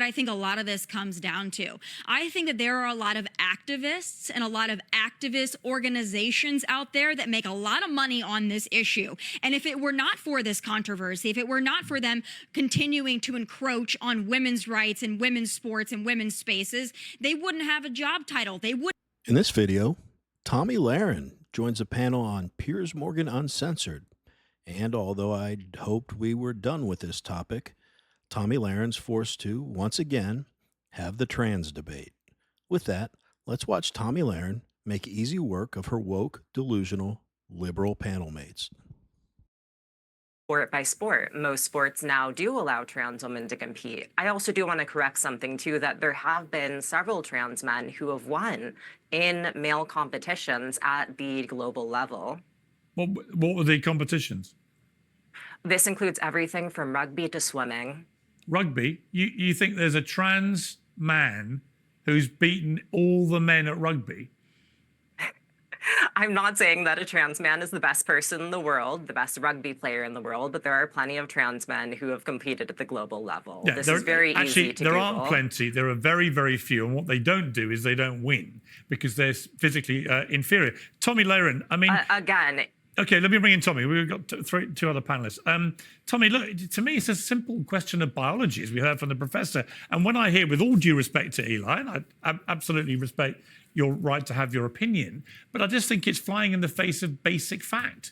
I think a lot of this comes down to. I think that there are a lot of activists and a lot of activist organizations out there that make a lot of money on this issue. And if it were not for this controversy, if it were not for them continuing to encroach on women's rights and women's sports and women's spaces, they wouldn't have a job title. They would. In this video, Tomi Lahren joins a panel on Piers Morgan Uncensored. And although I'd hoped we were done with this topic, Tomi Lahren's forced to, once again, have the trans debate. With that, let's watch Tomi Lahren make easy work of her woke, delusional, liberal panel mates. Sport by sport. Most sports now do allow trans women to compete. I also do want to correct something, too, that there have been several trans men who have won in male competitions at the global level. What were the competitions? This includes everything from rugby to swimming. Rugby? You think there's a trans man who's beaten all the men at rugby? I'm not saying that a trans man is the best person in the world, the best rugby player in the world, but there are plenty of trans men who have competed at the global level. Yeah, this is very easy to there Google. aren't plenty. There are very, very few. And what they don't do is they don't win because they're physically inferior. Tomi Lahren, I mean... Again... Okay, let me bring in Tomi. We've got two other panelists. Tomi, look, to me, it's a simple question of biology, as we heard from the professor. And when I hear, with all due respect to Eli, and I absolutely respect your right to have your opinion, but I just think it's flying in the face of basic fact.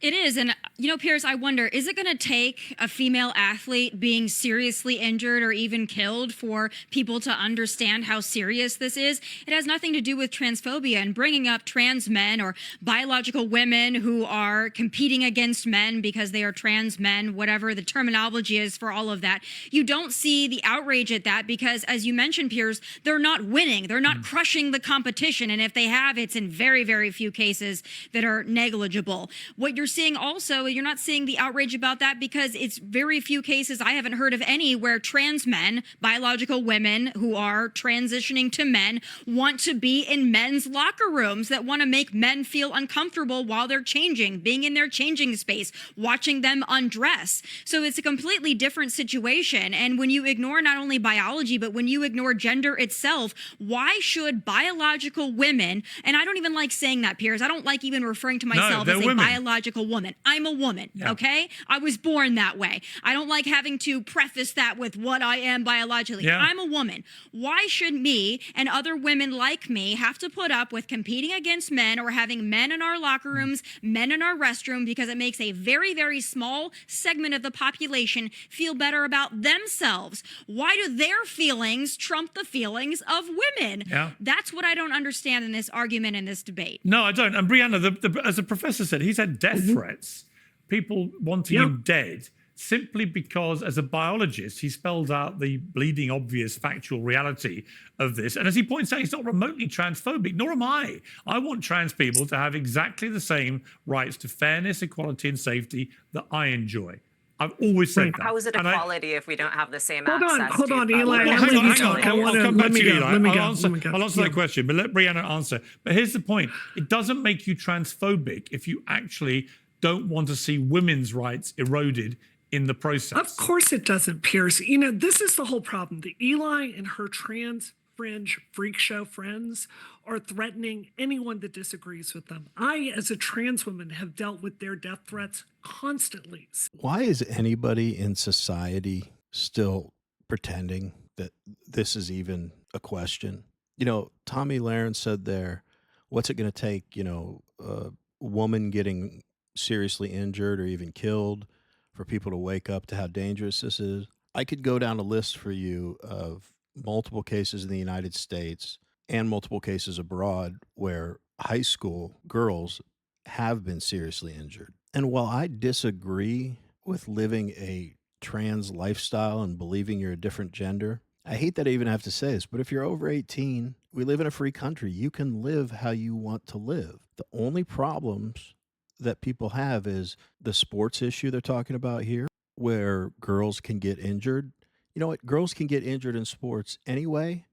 It is. And, you know, Piers, I wonder, is it going to take a female athlete being seriously injured or even killed for people to understand how serious this is? It has nothing to do with transphobia and bringing up trans men or biological women who are competing against men because they are trans men, whatever the terminology is for all of that. You don't see the outrage at that because, as you mentioned, Piers, they're not winning. They're not crushing the competition. And if they have, it's in very, very few cases that are negligible. What you're seeing also, you're not seeing the outrage about that because it's very few cases, I haven't heard of any, where trans men, biological women who are transitioning to men, want to be in men's locker rooms, that want to make men feel uncomfortable while they're changing, being in their changing space, watching them undress. So it's a completely different situation. And when you ignore not only biology, but when you ignore gender itself, why should biological women, and I don't even like saying that, Piers, I don't like even referring to myself as a biological woman. I'm a woman, okay? I was born that way. I don't like having to preface that with what I am biologically. I'm a woman. Why should me and other women like me have to put up with competing against men or having men in our locker rooms, men in our restroom, because it makes a very, very small segment of the population feel better about themselves? Why do their feelings trump the feelings of women? That's what I don't understand in this argument, in this debate. No, I don't. And Brianna, as the professor said, he's had death threats, people wanting him dead, simply because, as a biologist, he spells out the bleeding obvious factual reality of this. And as he points out, he's not remotely transphobic, nor am I. I want trans people to have exactly the same rights to fairness, equality, and safety that I enjoy. I've always said that. How is it equality if we don't have the same access? Hold on, Eli. Hang on. I'll come back to you, Eli. I'll answer that question, but let Brianna answer. But here's the point. It doesn't make you transphobic if you actually don't want to see women's rights eroded in the process. Of course it doesn't, Piers. You know, this is the whole problem. The Eli and her trans fringe freak show friends are threatening anyone that disagrees with them. I, as a trans woman, have dealt with their death threats constantly. Why is anybody in society still pretending that this is even a question? You know, Tomi Lahren said there, what's it going to take, you know, a woman getting seriously injured or even killed for people to wake up to how dangerous this is? I could go down a list for you of multiple cases in the United States and multiple cases abroad where high school girls have been seriously injured. And while I disagree with living a trans lifestyle and believing you're a different gender, I hate that I even have to say this, but if you're over 18, we live in a free country. You can live how you want to live. The only problems that people have is the sports issue they're talking about here, where girls can get injured. You know what? Girls can get injured in sports anyway,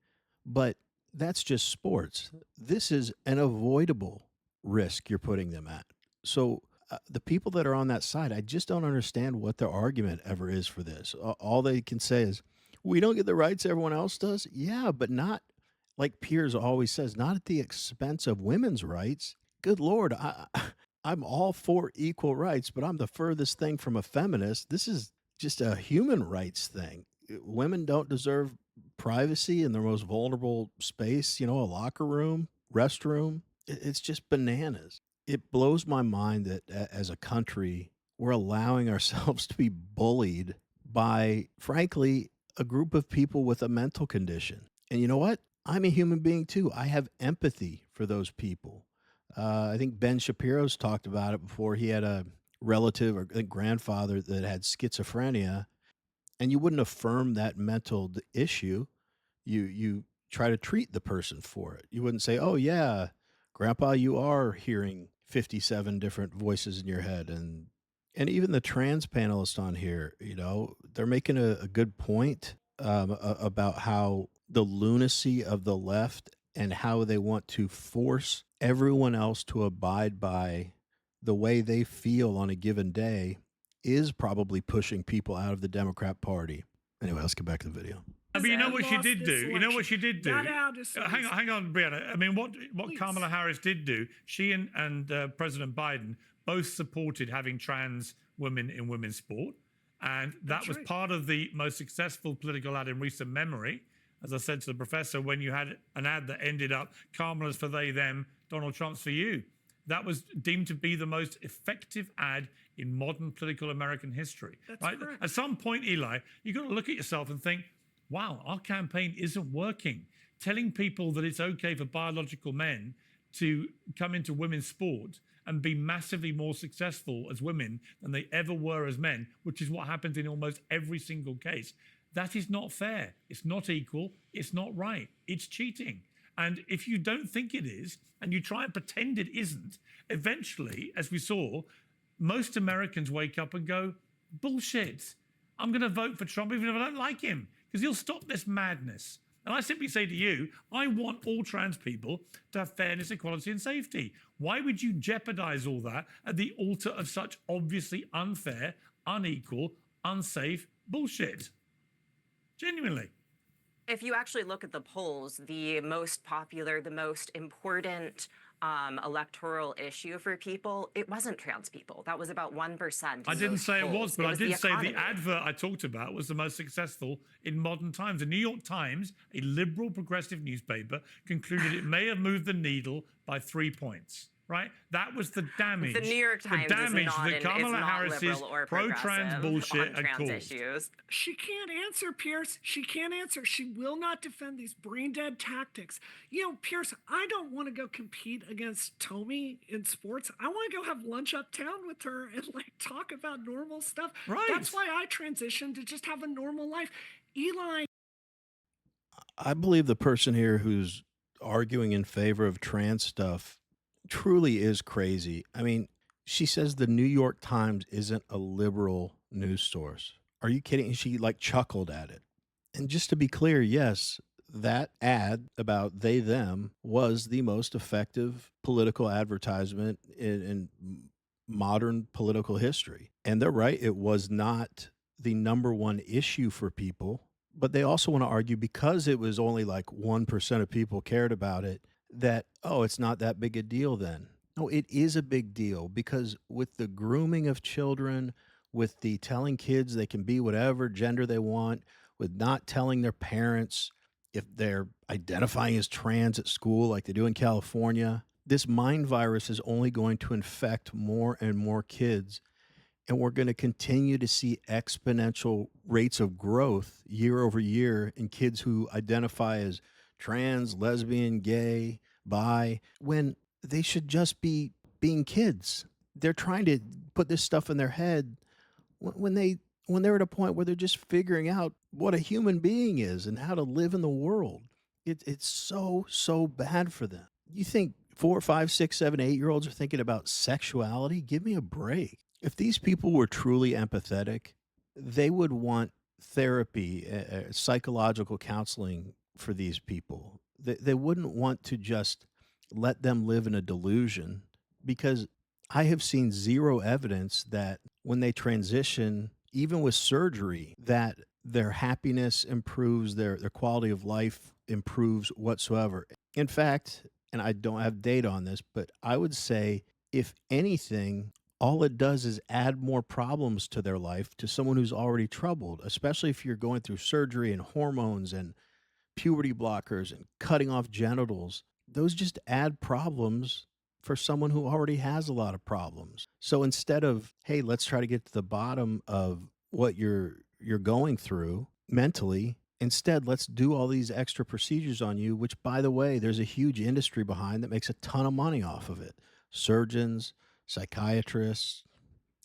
but that's just sports. This is an avoidable risk you're putting them at. So the people that are on that side, I just don't understand what their argument ever is for this. All they can say is, we don't get the rights everyone else does. Yeah, but not, like Piers always says, not at the expense of women's rights. Good Lord, I'm all for equal rights, but I'm the furthest thing from a feminist. This is just a human rights thing. Women don't deserve privacy in their most vulnerable space, a locker room, restroom. It's just bananas. It blows my mind that as a country, we're allowing ourselves to be bullied by, frankly, a group of people with a mental condition. And you know what? I'm a human being too. I have empathy for those people. I think Ben Shapiro's talked about it before. He had a relative or grandfather that had schizophrenia, and you wouldn't affirm that mental issue. You try to treat the person for it. You wouldn't say, "Oh yeah, Grandpa, you are hearing 57 different voices in your head." And even the trans panelists on here, they're making a good point about how the lunacy of the left and how they want to force everyone else to abide by the way they feel on a given day is probably pushing people out of the Democrat Party. Anyway, let's get back to the video. But you know what she did do? You know what she did do? Hang on, Brianna. I mean, what Kamala Harris did do, she and President Biden both supported having trans women in women's sport. And that was part of the most successful political ad in recent memory. As I said to the professor, when you had an ad that ended up, Kamala's for they, them, Donald Trump's for you. That was deemed to be the most effective ad in modern political American history. That's right? correct. At some point, Eli, you've got to look at yourself and think, wow, our campaign isn't working. Telling people that it's okay for biological men to come into women's sport and be massively more successful as women than they ever were as men, which is what happens in almost every single case. That is not fair. It's not equal. It's not right. It's cheating. And if you don't think it is, and you try and pretend it isn't, eventually, as we saw, most Americans wake up and go, bullshit. I'm going to vote for Trump even if I don't like him, because he'll stop this madness. And I simply say to you, I want all trans people to have fairness, equality, and safety. Why would you jeopardize all that at the altar of such obviously unfair, unequal, unsafe bullshit? Genuinely. If you actually look at the polls, the most popular, the most important electoral issue for people, it wasn't trans people. That was about 1%. I didn't say it was, but I did say economy. the advert I talked about was the most successful in modern times. The New York Times, a liberal progressive newspaper, concluded it may have moved the needle by 3 points. Right? That was the damage. The New York Times the damage is not, that Kamala Harris's liberal or pro-trans bullshit on had trans caused. issues. She can't answer, Pierce. She can't answer. She will not defend these brain dead tactics. Pierce, I don't want to go compete against Tomi in sports. I want to go have lunch uptown with her and talk about normal stuff. Right. That's why I transitioned to just have a normal life. Eli. I believe the person here who's arguing in favor of trans stuff truly is crazy. I mean, she says the New York Times isn't a liberal news source. Are you kidding? She chuckled at it. And just to be clear, yes, that ad about they, them was the most effective political advertisement in modern political history. And they're right. It was not the number one issue for people, but they also want to argue because it was only 1% of people cared about it, that, oh, it's not that big a deal then. No, it is a big deal because with the grooming of children, with the telling kids they can be whatever gender they want, with not telling their parents if they're identifying as trans at school like they do in California, this mind virus is only going to infect more and more kids. And we're going to continue to see exponential rates of growth year over year in kids who identify as trans, lesbian, gay, bi, when they should just be being kids. They're trying to put this stuff in their head when they're at a point where they're just figuring out what a human being is and how to live in the world. It's so bad for them. You think 4, 5, 6, 7, 8-year-olds are thinking about sexuality? Give me a break. If these people were truly empathetic, they would want therapy, psychological counseling for these people. They wouldn't want to just let them live in a delusion, because I have seen zero evidence that when they transition, even with surgery, that their happiness improves, their quality of life improves whatsoever. In fact, and I don't have data on this, but I would say, if anything, all it does is add more problems to their life, to someone who's already troubled, especially if you're going through surgery and hormones and puberty blockers and cutting off genitals. Those just add problems for someone who already has a lot of problems. So instead of, hey, let's try to get to the bottom of what you're going through mentally, instead, let's do all these extra procedures on you, which, by the way, there's a huge industry behind that makes a ton of money off of it. Surgeons, psychiatrists.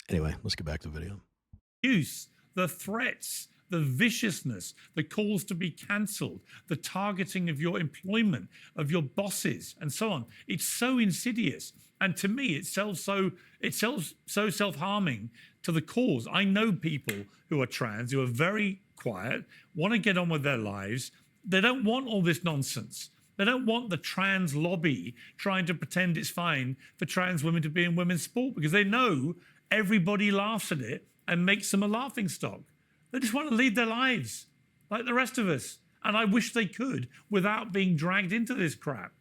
Anyway, let's get back to the video. Use, the threats, the viciousness, the calls to be cancelled, the targeting of your employment, of your bosses, and so on. It's so insidious. And to me, it's so self-harming to the cause. I know people who are trans, who are very quiet, want to get on with their lives. They don't want all this nonsense. They don't want the trans lobby trying to pretend it's fine for trans women to be in women's sport, because they know everybody laughs at it and makes them a laughing stock. They just want to lead their lives like the rest of us. And I wish they could without being dragged into this crap.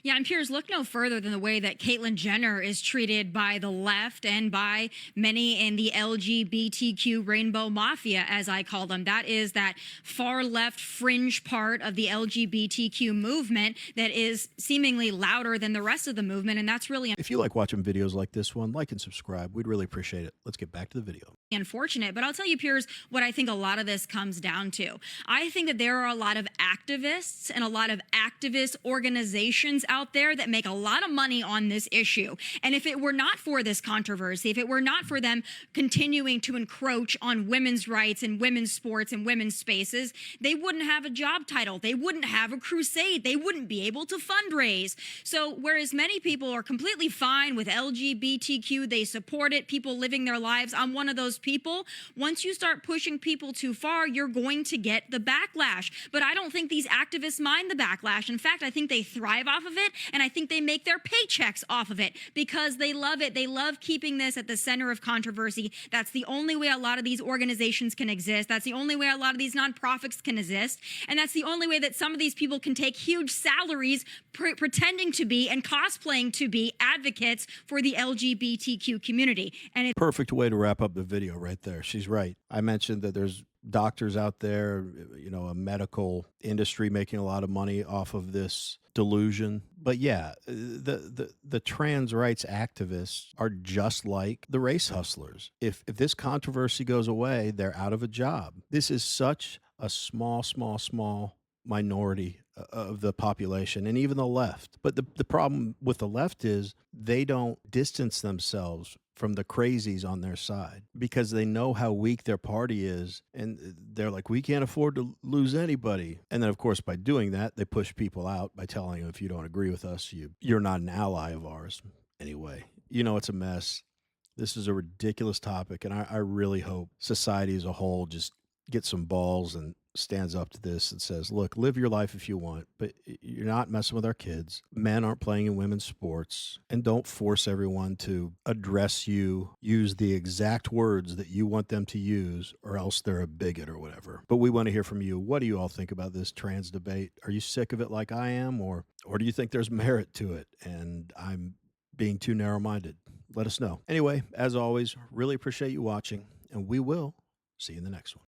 Yeah, and Piers, look no further than the way that Caitlyn Jenner is treated by the left and by many in the LGBTQ rainbow mafia, as I call them. That is that far left fringe part of the LGBTQ movement that is seemingly louder than the rest of the movement. And that's really If you like watching videos like this one, like and subscribe. We'd really appreciate it. Let's get back to the video. unfortunate. But I'll tell you, Piers, what I think a lot of this comes down to. I think that there are a lot of activists and a lot of activist organizations out there that make a lot of money on this issue. And if it were not for this controversy, if it were not for them continuing to encroach on women's rights and women's sports and women's spaces, they wouldn't have a job title. They wouldn't have a crusade. They wouldn't be able to fundraise. So whereas many people are completely fine with LGBTQ, they support it, people living their lives, I'm one of those people. Once you start pushing people too far, you're going to get the backlash. But I don't think these activists mind the backlash. In fact, I think they thrive off of it, and I think they make their paychecks off of it because they love it. They love keeping this at the center of controversy. That's the only way a lot of these organizations can exist. That's the only way a lot of these nonprofits can exist. And that's the only way that some of these people can take huge salaries pretending to be and cosplaying to be advocates for the LGBTQ community. And it's Perfect way to wrap up the video right there. She's right. I mentioned that there's doctors out there, you know, a medical industry making a lot of money off of this delusion. But yeah, the trans rights activists are just like the race hustlers. If this controversy goes away, they're out of a job. This is such a small minority of the population, and even the left. But the problem with the left is they don't distance themselves from the crazies on their side because they know how weak their party is, and they're like, we can't afford to lose anybody. And then, of course, by doing that, they push people out by telling them, if you don't agree with us, you're not an ally of ours. Anyway, you know, it's a mess. This is a ridiculous topic, and I really hope society as a whole just gets some balls and stands up to this and says, look, live your life if you want, but you're not messing with our kids. Men aren't playing in women's sports, and don't force everyone to address you, use the exact words that you want them to use, or else they're a bigot or whatever. But we want to hear from you. What do you all think about this trans debate? Are you sick of it like I am, or do you think there's merit to it and I'm being too narrow-minded? Let us know. Anyway, as always, really appreciate you watching, and we will see you in the next one.